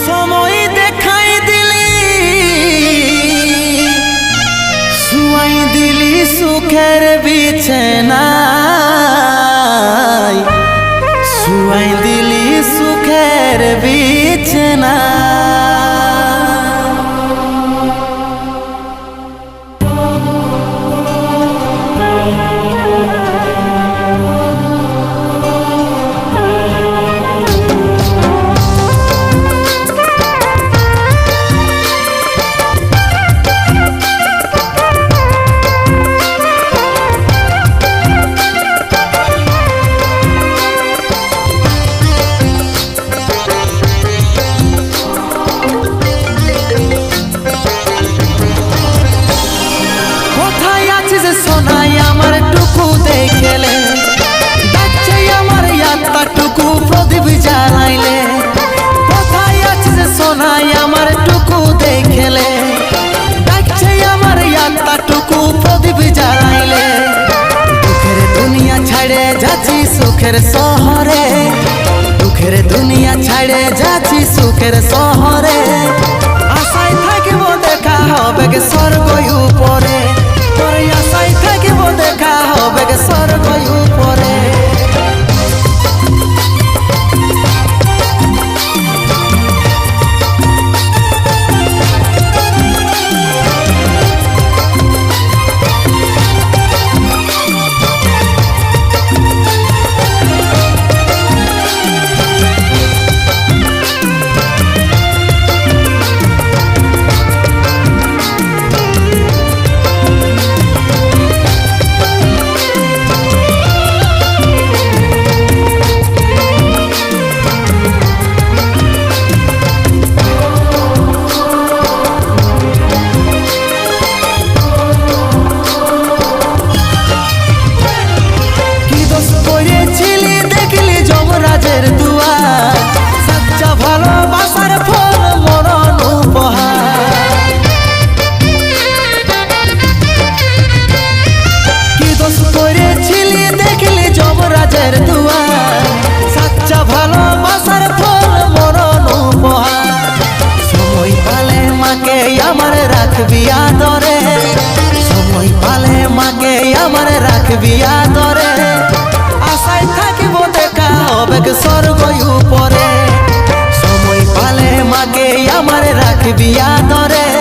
সময় দেখাই দিলি শুয়াই দিলি সুখের বিছানায় শুয়াই দিলি সুখের বিছানায়। সোনাই আমার টুকু দেখলে ডাকছে আমার ইয়াত্তাটুকু প্রদীপ জ্বালাইলে। কোথায় আছিস সোনাই আমার টুকু দেখলে ডাকছে আমার ইয়াত্তাটুকু প্রদীপ জ্বালাইলে। দুঃখের দুনিয়া ছাড়ে যাচ্ছি সুখের শহরে দুঃখের দুনিয়া ছাড়ে যাচ্ছি সুখের শহরে। আশায় থাকিব দেখা হবে স্বর্গ উপরে তোর আশায় থাকিব দেখা হবে স্বর্গ উপরে। আমার রাখবি আদরে সময় পালে মাকে আমার রাখবি আদরে। আশায় থাকিব দেখা হবে স্বর্গ উপরে সময় পালে মাকে আমার রাখবি আদরে।